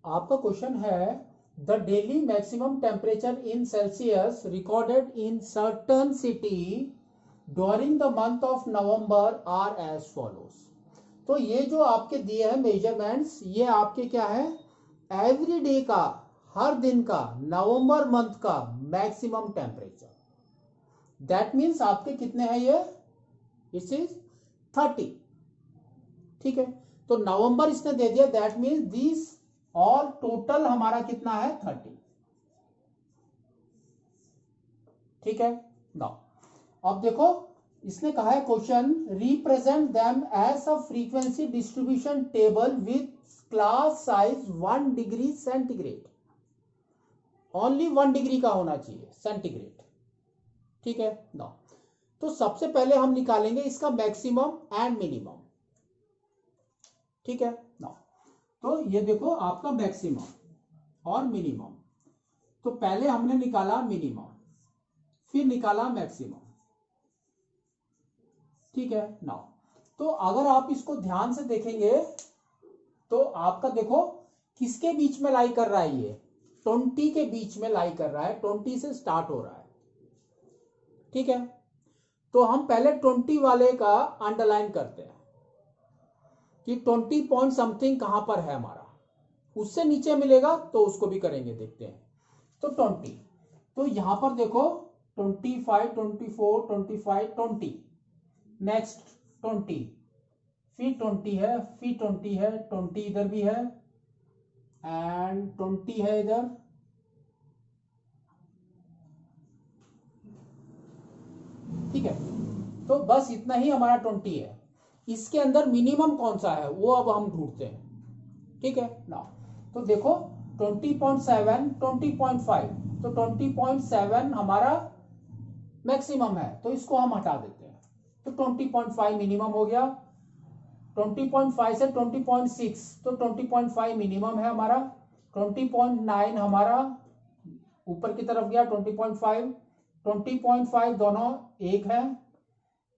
आपका क्वेश्चन है the daily maximum temperature in Celsius recorded in certain city during the month of November are as follows. तो ये जो आपके दिए हैं मेजरमेंट्स, ये आपके क्या है, एवरी डे का, हर दिन का, नवंबर मंथ का मैक्सिमम टेम्परेचर। दैट मीन्स आपके कितने हैं ये, इट इज 30। ठीक है, तो नवंबर इसने दे दिया, दैट मीन्स दिस, और टोटल हमारा कितना है 30। ठीक है ना। अब देखो इसने कहा है question, represent them as a frequency distribution table with class size 1 degree centigrade. Only 1 degree का होना चाहिए सेंटीग्रेड। ठीक है ना। तो सबसे पहले हम निकालेंगे इसका मैक्सिमम एंड मिनिमम। ठीक है ना। तो ये देखो आपका मैक्सिमम और मिनिमम। तो पहले हमने निकाला मिनिमम, फिर निकाला मैक्सिमम। ठीक है ना। तो अगर आप इसको ध्यान से देखेंगे तो आपका देखो किसके बीच में लाई कर रहा है, ये 20 के बीच में लाई कर रहा है, 20 से स्टार्ट हो रहा है। ठीक है, तो हम पहले 20 वाले का अंडरलाइन करते हैं कि 20 पॉइंट समथिंग कहां पर है हमारा, उससे नीचे मिलेगा तो उसको भी करेंगे, देखते हैं। तो 20, तो यहां पर देखो 25, 24, 25, 20, नेक्स्ट 20, फिर 20 है, फिर 20 है, 20 इधर भी है, एंड 20 है इधर, ठीक है। तो बस इतना ही हमारा 20 है। इसके अंदर मिनिमम कौन सा है वो अब हम ढूंढते हैं। ठीक है ना। तो देखो 20.7, 20.5, तो 20.7 हमारा मैक्सिमम है, तो इसको हम हटा देते हैं। तो 20.5 मिनिमम हो गया। 20.5 से 20.6, तो 20.5 मिनिमम है हमारा। 20.9 हमारा ऊपर की तरफ गया, 20.5, 20.5 दोनों एक है।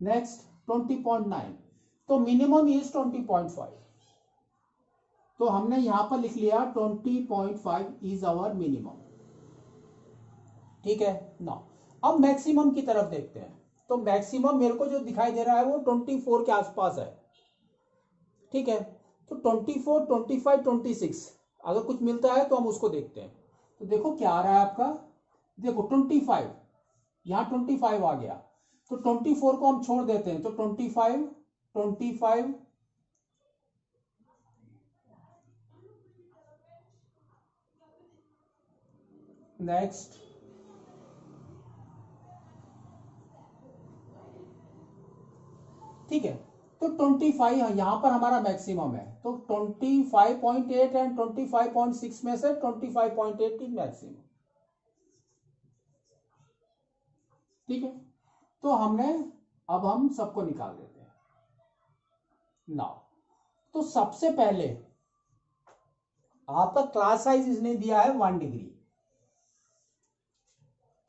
नेक्स्ट 20.9, तो मिनिमम इज 20.5। तो हमने यहां पर लिख लिया 20.5 इज आवर मिनिमम। ठीक है ना। अब मैक्सिमम की तरफ देखते हैं। तो मैक्सिमम मेरे को जो दिखाई दे रहा है वो 24 के आसपास है। ठीक है, तो 24, 25, 26 अगर कुछ मिलता है तो हम उसको देखते हैं। तो देखो क्या आ रहा है आपका, देखो 25, यहां 25 आ गया, तो 24 को हम छोड़ देते हैं। तो 25, 25, नेक्स्ट, ठीक है। तो 25 यहां पर हमारा मैक्सिमम है, तो 25.8 एंड 25.6 में से 25.8 इज मैक्सिमम। ठीक है, तो हमने, अब हम सबको निकाल देते हैं नाउ। तो सबसे पहले आपका क्लास साइज इसने दिया है 1 डिग्री।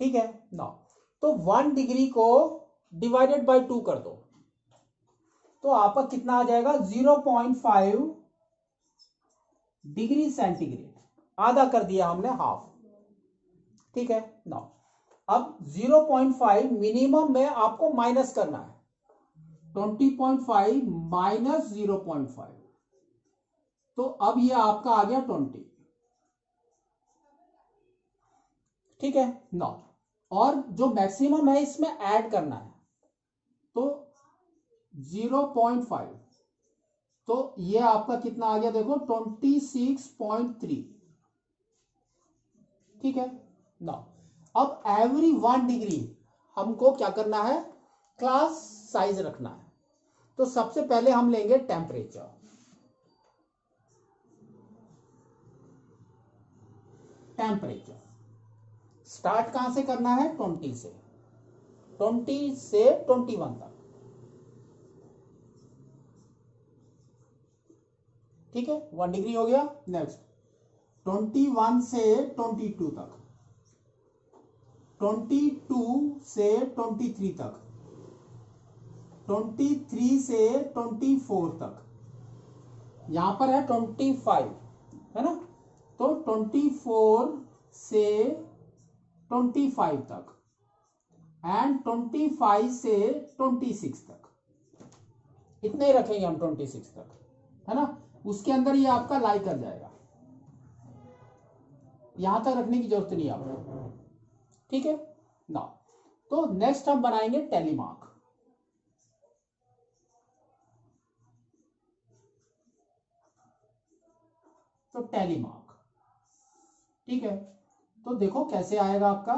ठीक है नाउ, तो 1 डिग्री को डिवाइडेड बाय 2 कर दो, तो आपका कितना आ जाएगा, 0.5 डिग्री सेंटीग्रेड। आधा कर दिया हमने, हाफ। ठीक है नाउ, अब 0.5 मिनिमम में आपको माइनस करना है। 20.5 माइनस 0.5, तो अब ये आपका आ गया 20। ठीक है नाउ, और जो मैक्सिमम है इसमें ऐड करना है, तो 0.5, तो ये आपका कितना आ गया, देखो 26.3। ठीक है नाउ, अब एवरी 1 डिग्री हमको क्या करना है, क्लास साइज रखना है। तो सबसे पहले हम लेंगे टेम्परेचर। टेम्परेचर स्टार्ट कहां से करना है, 20 से, 20 से 21 तक। ठीक है, 1 डिग्री हो गया। नेक्स्ट 21 से 22 तक, 22 से 23 तक, 23 से 24 तक, यहां पर है 25, है ना। तो 24 से 25 तक एंड 25 से 26 तक, इतने ही रखेंगे हम 26 तक, है ना। उसके अंदर ये आपका लाई कर जाएगा, यहां तक रखने की जरूरत नहीं आपको, ठीक है ना। तो नेक्स्ट हम बनाएंगे टेलीमार्क। तो टेलीमार्क, ठीक है, तो देखो कैसे आएगा आपका,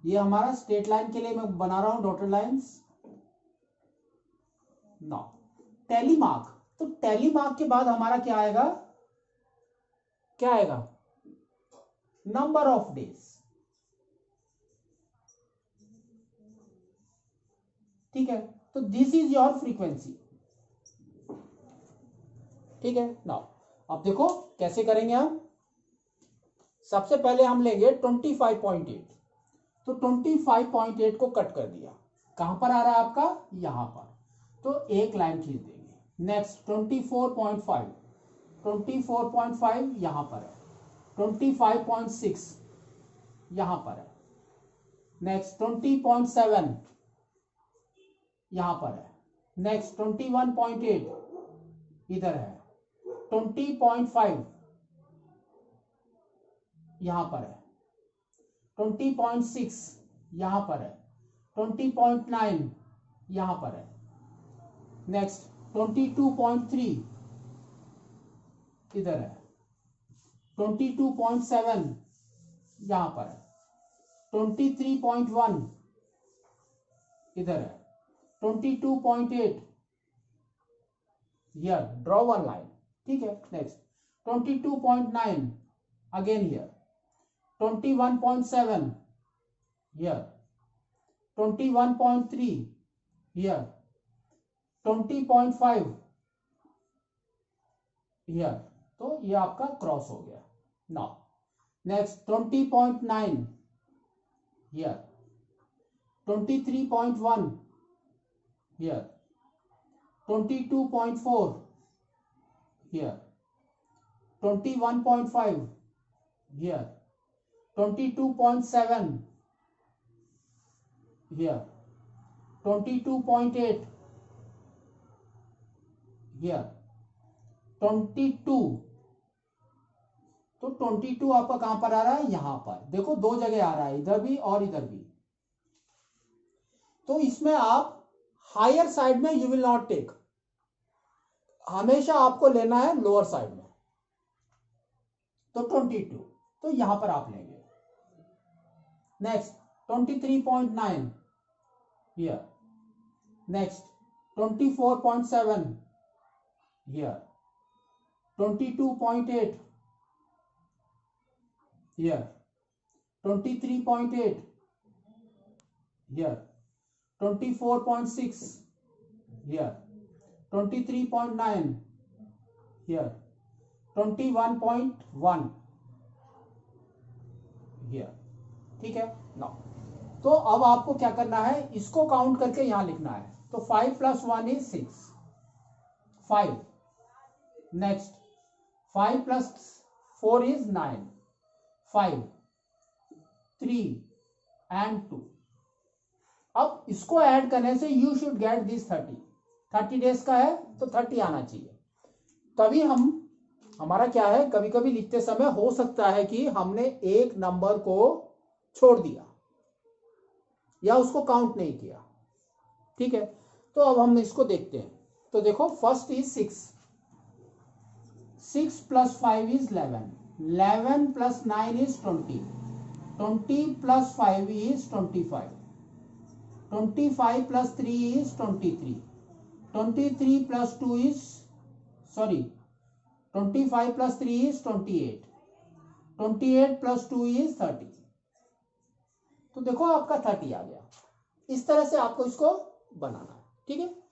ये हमारा स्ट्रेट लाइन के लिए मैं बना रहा हूं डॉटेड लाइंस ना। टेलीमार्क, तो टेलीमार्क के बाद हमारा क्या आएगा, क्या आएगा, नंबर ऑफ डेज, ठीक है। तो दिस इज योर फ्रीक्वेंसी, ठीक है ना। अब देखो कैसे करेंगे हम, सबसे पहले हम लेंगे 25.8, तो 25.8 को कट कर दिया, कहां पर आ रहा है आपका, यहां पर, तो एक लाइन खींच देंगे। नेक्स्ट 24.5, 24.5 यहां पर है, 25.6 यहां पर है, नेक्स्ट 20.7 यहां पर है, नेक्स्ट 21.8 इधर है, 20.5 यहां पर है, 20.6 यहां पर है, 20.9 यहां पर है, नेक्स्ट 22.3 इधर है, 22.7 यहां पर है, 23.1 इधर है, 22.8 हियर, ड्रॉ वन लाइन, ठीक है। Next 22.9 again here, 21.7 here, 21.3 here, 20.5 here, तो ये आपका क्रॉस हो गया। Now next 20.9 here, 23.1 here, 22.4 here, 21.5 here, 22.7 here, 22.8 here, 22, तो 22 आपका कहां पर आ रहा है, यहां पर, देखो दो जगह आ रहा है, इधर भी और इधर भी। तो इसमें आप हायर साइड में यू विल नॉट टेक, हमेशा आपको लेना है लोअर साइड में, तो 22, तो यहां पर आप लेंगे। Next 23.9 here, next 24.7 here, 22.8 here, 23.8 here, 24.6 here, 23.9 here, 21.1 here, ठीक है ना। तो अब आपको क्या करना है, इसको काउंट करके यहां लिखना है, तो 5 + 1 is 6, 5, नेक्स्ट 5 + 4 is 9, 5, 3 and 2। अब इसको ऐड करने से you should get this 30 days का है तो 30 आना चाहिए, तभी हमारा क्या है, कभी कभी लिखते समय हो सकता है कि हमने एक नंबर को छोड़ दिया या उसको काउंट नहीं किया, ठीक है। तो अब हम इसको देखते हैं, तो देखो first is 6, 6 + 5 is 11, 11 + 9 is 20, 20 + 5 is 25, 25 + 3 is 23, 23 + 2 is 25 + 3 is 28, 28 + 2 is 30, तो देखो आपका 30 आ गया। इस तरह से आपको इसको बनाना है, ठीक है।